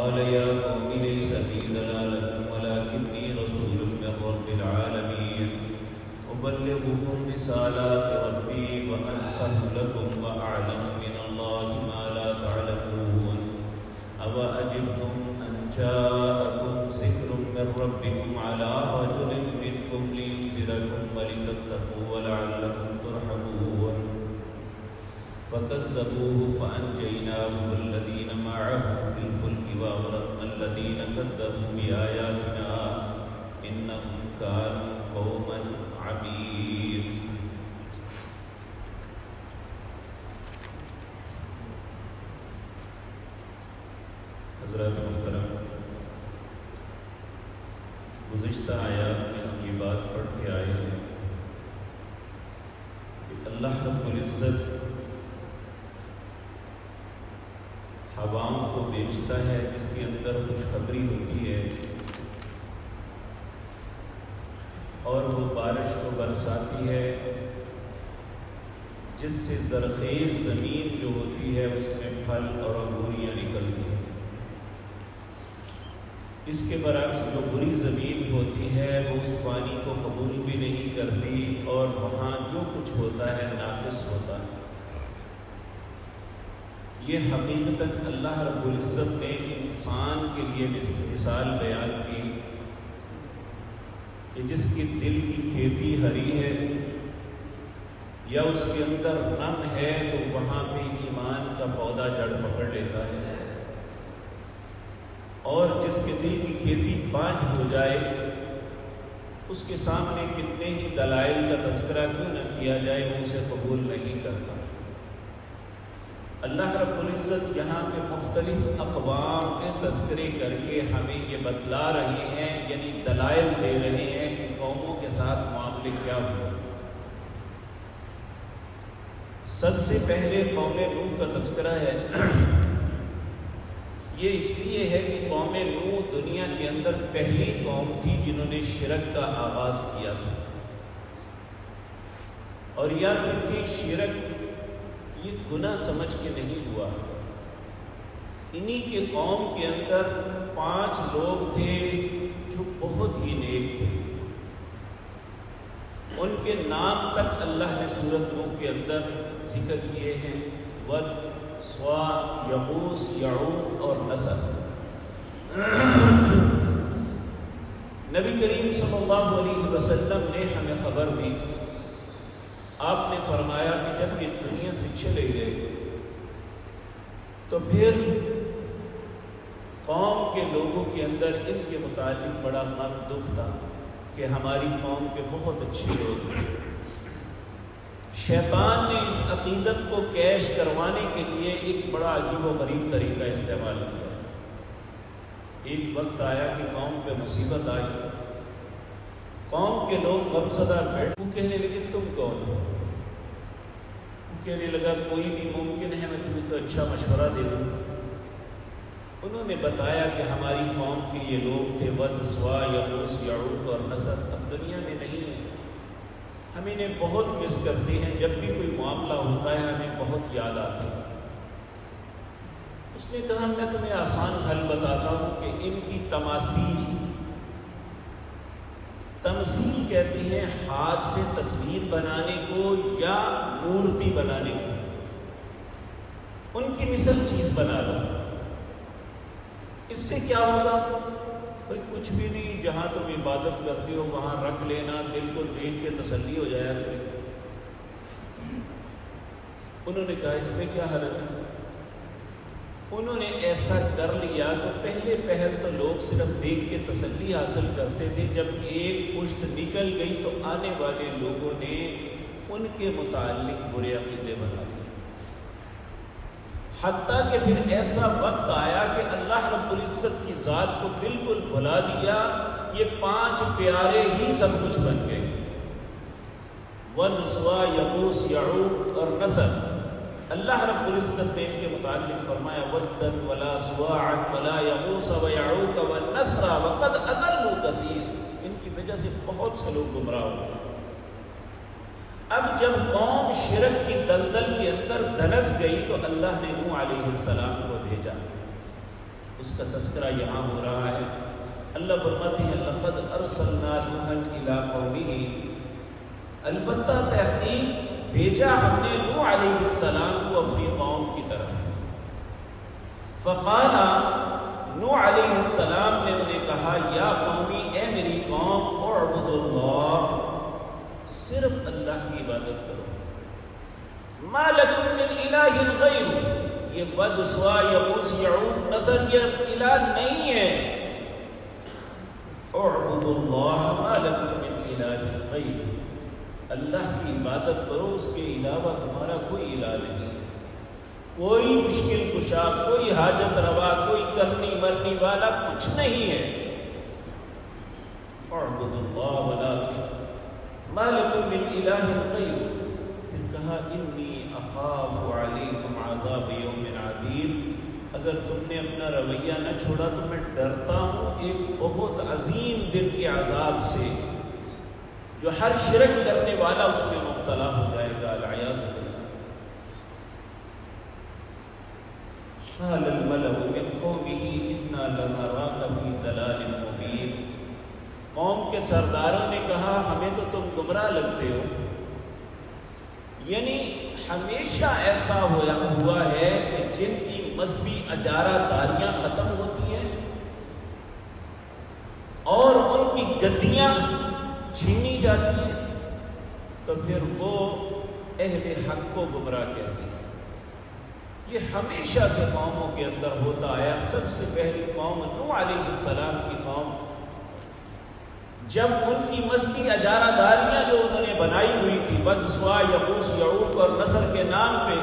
قال يا قوم ليس بي ضلالة ولكني رسول من رب العالمين أبلغكم رسالات ربي وأنصح لكم وأعلم من الله ما لا تعلمون أوعجبتم أن جاءكم ذكر من ربكم على رجل منكم لينذركم ولتتقوا ولعلكم ترحمون فكذبوه فأنجيناه والذين معه في الفلك وأغرقنا الذين كذبوا بآياتنا إنهم كانوا قوما عبيد. حضرات محترم، گزشتہ آیات میں ہم یہ بات پڑھ کے آئے ہیں کہ اللہ رب العزت ہواؤں کو بیچتا ہے جس کے اندر خوشخبری ہوتی ہے، اور وہ بارش کو برساتی ہے جس سے زرخیز زمین جو ہوتی ہے اس میں پھل اور انگوریاں نکلتی ہیں۔ اس کے برعکس جو بری زمین ہوتی ہے وہ اس پانی کو قبول بھی نہیں کرتی اور وہاں جو کچھ ہوتا ہے ناقص ہوتا ہے۔ یہ حقیقتاً اللہ رب العزت نے انسان کے لیے مثال بیان کی کہ جس کی دل کی کھیتی ہری ہے یا اس کے اندر نم ہے تو وہاں پہ ایمان کا پودا جڑ پکڑ لیتا ہے، اور جس کے دل کی کھیتی بانجھ ہو جائے اس کے سامنے کتنے ہی دلائل کا تذکرہ کیوں نہ کیا جائے وہ اسے قبول نہیں کرتا۔ اللہ رب العزت یہاں پہ مختلف اقوام کے تذکرے کر کے ہمیں یہ بتلا رہے ہیں، یعنی دلائل دے رہے ہیں کہ قوموں کے ساتھ معاملے کیا ہوا۔ سب سے پہلے قوم نوح کا تذکرہ ہے۔ یہ اس لیے ہے کہ قوم نوح دنیا کے اندر پہلی قوم تھی جنہوں نے شرک کا آغاز کیا تھا، اور یاد رکھیں شرک یہ گناہ سمجھ کے نہیں ہوا۔ انہی کے قوم کے اندر 5 لوگ تھے جو بہت ہی نیک تھے، ان کے نام تک اللہ نے سورۃ نوح کے اندر ذکر کیے ہیں، ود، سوا، یغوث، یعوق اور نصر۔ نبی کریم صلی اللہ علیہ وسلم نے ہمیں خبر دی، آپ نے فرمایا کہ جب یہ دنیا سے چلے گئے تو پھر قوم کے لوگوں کے اندر ان کے متعلق بڑا غم دکھ تھا کہ ہماری قوم کے بہت اچھے لوگ ہیں۔ شیطان نے اس عقیدت کو کیش کروانے کے لیے ایک بڑا عجیب و غریب طریقہ استعمال کیا۔ ایک وقت آیا کہ قوم پہ مصیبت آئی، قوم کے لوگ غمزدہ بیٹھ، وہ کہنے لگے تم کون ہو؟ وہ کہنے لگا کوئی بھی ممکن ہے میں تمہیں تو اچھا مشورہ دے دوں۔ انہوں نے بتایا کہ ہماری قوم کے یہ لوگ تھے ود، سوا، یغوث، یعوق اور نصر، اب دنیا میں نہیں ہے، ہم انہیں بہت مس کرتے ہیں، جب بھی کوئی معاملہ ہوتا ہے ہمیں بہت یاد آتے ہیں۔ اس نے کہا میں تمہیں آسان حل بتاتا ہوں کہ ان کی تمثیل کہتے ہیں ہاتھ سے تصویر بنانے کو یا مورتی بنانے کو، ان کی مثل چیز بنا لو، اس سے کیا ہوگا؟ بھائی کچھ بھی نہیں، جہاں تم عبادت کرتے ہو وہاں رکھ لینا، دل کو دیکھ کے تسلی ہو جایا کرے۔ انہوں نے کہا اس میں کیا حرج ہے؟ انہوں نے ایسا کر لیا تو پہل تو لوگ صرف دیکھ کے تسلی حاصل کرتے تھے، جب ایک پشت نکل گئی تو آنے والے لوگوں نے ان کے متعلق برے عقیدے بنا لیے، حتیٰ کہ پھر ایسا وقت آیا کہ اللہ رب العزت کی ذات کو بالکل بھلا دیا، یہ 5 پیارے ہی سب کچھ بن گئے، ود، سوا، یغوث، یعوق اور نصر۔ اللہ رب العزت نے ان کے متعلق فرمایا ودن ولا سواعا ولا یغوث ویعوق والنصر وقد اضلوا کثیر، ان کی وجہ سے بہت سے لوگ گمراہ ہو گئے۔ اب جب قوم شرک کی دلدل کے اندر دھنس گئی تو اللہ نے نوح علیہ السلام کو بھیجا، اس کا تذکرہ یہاں ہو رہا ہے۔ اللہ فرماتے ہیں لقد ارسلنا نوحا الی قومہ، البتہ تحقیق بھیجا ہم نے نوح علیہ السلام کو اپنی قوم کی طرف۔ فقال، نوح علیہ السلام نے انہیں کہا یا قومی، اے میری قوم، اعبدوا اللہ، صرف اللہ کی عبادت کرو، ما لکم من الہ غیرہ، یہ ود سوا یغوث یعوق نصر یہ الہ نہیں ہے، اعبدوا اللہ ما لکم من الہ غیرہ، اللہ کی عبادت کرو، اس کے علاوہ تمہارا کوئی الہ نہیں، کوئی مشکل کشا، کوئی حاجت روا، کوئی کرنی مرنی والا کچھ نہیں ہے۔ اعبدوا اللہ ولا تشرکوا ما لکم من الہ غیرہ، پھر کہا انی اخاف علیکم عذاب یوم عظیم، اگر تم نے اپنا رویہ نہ چھوڑا تو میں ڈرتا ہوں ایک بہت عظیم دن کے عذاب سے، جو ہر شرک کرنے والا اس میں مبتلا ہو جائے گا، العیاذ باللہ۔ قال الملأ من قومه انا لنراك في ضلال مبین، قوم کے سرداروں نے کہا ہمیں تو تم گمراہ لگتے ہو، یعنی ہمیشہ ایسا ہوا ہے کہ جن کی مذہبی اجارہ داریاں ختم ہوتی ہیں اور ان کی گدیاں چھینی جاتی ہیں تو پھر وہ اہل حق کو گمراہ کہتے ہیں۔ یہ ہمیشہ سے قوموں کے اندر ہوتا آیا۔ سب سے پہلی قوم نوح علیہ السلام کی قوم، جب ان کی مذہبی اجارہ داریاں جو انہوں نے بنائی ہوئی تھی ود سوا یغوث یعوق اور نصر کے نام پہ،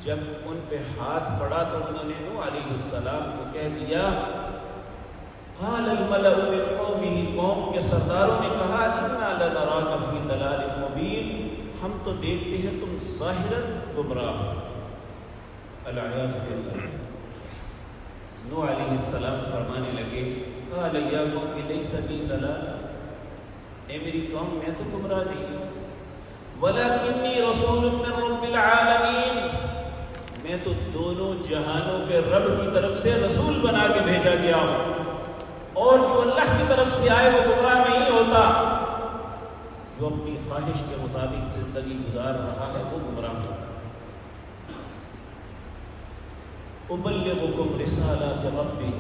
جب ان پہ ہاتھ پڑا تو انہوں نے نوح علیہ السلام کو کہہ دیا، قال الملأ من قومه، قوم کے سرداروں نے کہا انا لنراک فی ضلال مبین، ہم تو دیکھتے ہیں تم ظاہراً گمراہ ہو، العیاذ باللہ۔ نوح علیہ السلام فرمانے لگے قال یا قوم لیس بی ضلال، اے میری قوم میں تو گمراہ نہیں ہوں، ولکنی رسول من رب العالمین، میں تو دونوں جہانوں کے رب کی طرف سے رسول بنا کے بھیجا گیا ہوں، اور جو اللہ کی طرف سے آئے وہ گمراہ نہیں ہوتا، جو اپنی خواہش کے مطابق زندگی گزار رہا ہے وہ گمراہ ہوتا ہے۔ ابلغکم رسالات ربی،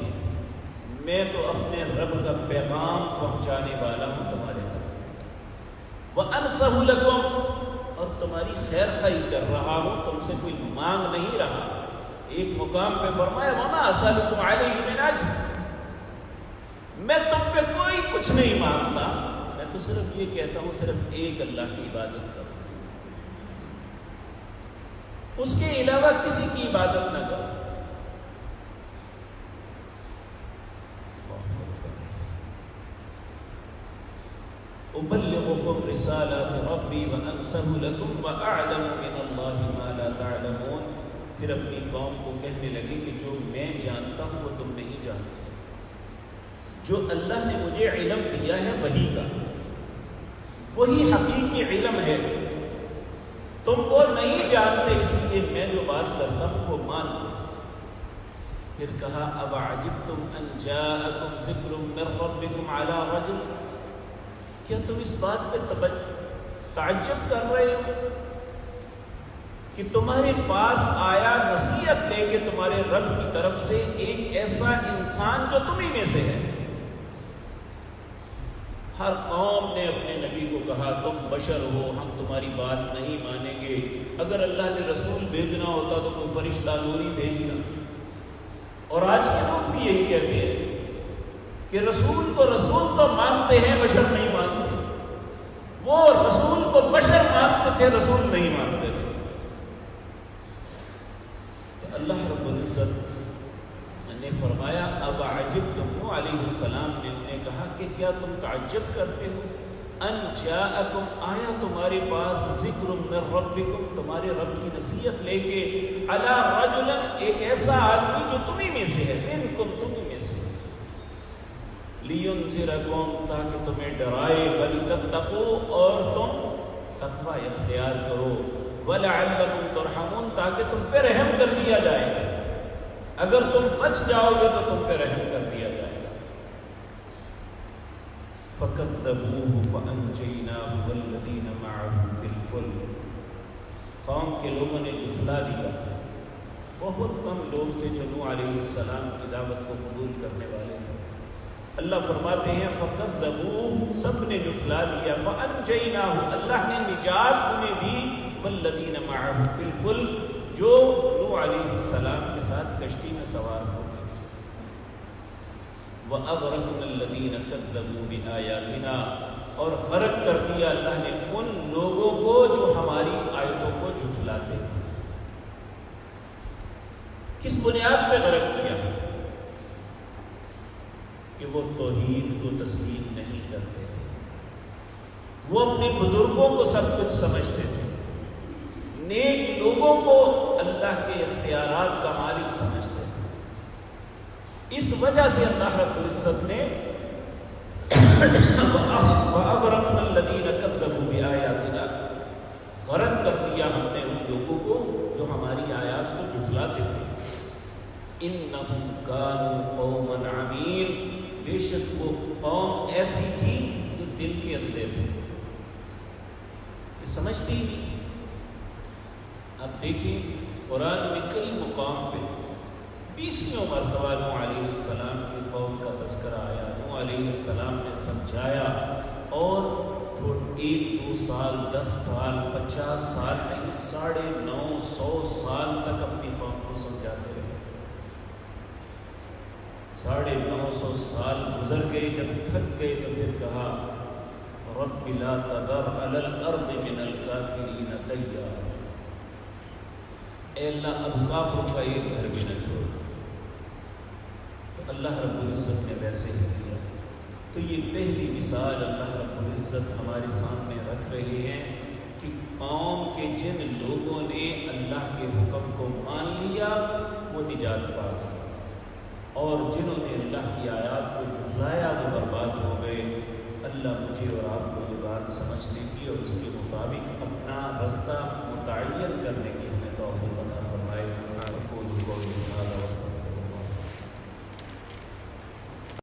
میں تو اپنے رب کا پیغام پہنچانے والا ہوں تمہارے طرف، وانصح لکم، اور تمہاری خیر خواہی کر رہا ہوں، تم سے کوئی مانگ نہیں رہا۔ ایک مقام پہ فرمایا وما اسألکم علیہ من اجر، میں تم پہ کوئی کچھ نہیں مانگتا، میں تو صرف یہ کہتا ہوں صرف ایک اللہ کی عبادت کرو، اس کے علاوہ کسی کی عبادت نہ کرو۔ ابلغکم رسالات ربی وانصح لکم واعلم من اللہ ما لا تعلمون، پھر اپنی قوم کو کہنے لگے کہ جو میں جانتا ہوں وہ تم نہیں جانتے، جو اللہ نے مجھے علم دیا ہے وہی کا، وہی حقیقی علم ہے، تم وہ نہیں جانتے، اس لیے میں جو بات کرتا ہوں وہ مان لو۔ پھر کہا اب عجبتم ان جاءکم ذکر من ربکم علی رجل، کیا تم اس بات پہ تعجب کر رہے ہو کہ تمہارے پاس آیا نصیحت لے کے تمہارے رب کی طرف سے ایک ایسا انسان جو تمہیں میں سے ہے؟ ہر قوم نے اپنے نبی کو کہا تم بشر ہو، ہم تمہاری بات نہیں مانیں گے، اگر اللہ نے رسول بھیجنا ہوتا تو کوئی فرشتہ نوری بھیجنا۔ اور آج کے لوگ بھی یہی کہتے ہیں کہ رسول کو رسول تو مانتے ہیں، بشر نہیں مانتے، وہ رسول کو بشر مانتے تھے، رسول نہیں مانتے تھے۔ تو اللہ رب العزت نے فرمایا اب عجبتم، نوح علیہ السلام نے انہیں کہا کہ کیا تم تعجب کرتے ہو، ان جاءکم، آیا تمہارے پاس ذکر من ربکم، تمہارے رب کی نصیحت لے کے، علی رجل، ایک ایسا آدمی جو تمہیں میں سے ہے، منکم، تمہیں میں سے، لینذرکم، تاکہ تمہیں ڈرائے، ولتتقوا، اور تم تقوی اختیار کرو، ولعلکم ترحمون، تاکہ تم پہ رحم کر دیا جائے۔ اگر تم بچ جاؤ گے تو تم پہ رحم کر دیا جائے گا۔ فَكَذَّبُوهُ فَأَنجَيْنَاهُ وَالَّذِينَ مَعَهُ فِي الْفُلْكِ، قوم کے لوگوں نے جھٹلا دیا۔ بہت کم لوگ تھے جو نوح علیہ السلام کی دعوت کو قبول کرنے والے تھے۔ اللہ فرماتے ہیں فَكَذَّبُوهُ، سب نے جھٹلا دیا، فَأَنجَيْنَاهُ، اللہ نے نجات انہیں دی، وَالَّذِينَ مَعَهُ فِي الْفُلْكِ، جو نوح علیہ السلام کے ساتھ کشتی میں سوار ہو گئے۔ وَأَغْرَقْنَا الَّذِينَ كَذَّبُوا بِآيَاتِنَا، اور غرق کر دیا اللہ نے ان لوگوں کو جو ہماری آیتوں کو جھٹلاتے تھے۔ کس بنیاد پہ غرق کیا؟ کہ وہ توحید کو تسلیم نہیں کرتے تھے، وہ اپنے بزرگوں کو سب کچھ سمجھتے تھے، نیک لوگوں کو اللہ کے اختیارات کا مالک سمجھتے تھے۔ اس وجہ سے اللہ رب العزت نے وَأَغْرَقْنَا الَّذِينَ كَذَّبُوا بِآيَاتِنَا، غرق کر دیا ہم نے ان لوگوں کو جو ہماری آیات کو جھٹلاتے تھے۔ إِنَّهُمْ كَانُوا قَوْمًا عَمِينَ، بے شک وہ قوم ایسی تھی جو دل کے اندھے تھے، کہ سمجھتی ہی نہیں۔ اب دیکھیں قرآن میں کئی مقام پہ 20ویں مرتبہ نوح علیہ السلام کی قوم کا تذکرہ آیا۔ نوح علیہ السلام نے سمجھایا، اور 1-2 سال 10 سال 50 سال نہیں، 950 سال تک اپنی قوم کو سمجھاتے رہے۔ 950 سال گزر گئے، جب تھک گئے تو پھر کہا رب لا تذر علی الارض من الکافرین دیارا، اے اللہ اب کافروں کا ایک گھر بھی نہ چھوڑ۔ تو اللہ رب العزت نے ویسے ہی کیا۔ تو یہ پہلی مثال اللہ رب العزت ہمارے سامنے رکھ رہے ہیں کہ قوم کے جن لوگوں نے اللہ کے حکم کو مان لیا وہ نجات پا گئے، اور جنہوں نے اللہ کی آیات کو جھٹلایا وہ برباد ہو گئے۔ اللہ مجھے اور آپ کو یہ بات سمجھنے کی اور اس کے مطابق اپنا رستہ متعین کرنے کی ہمیں توفیق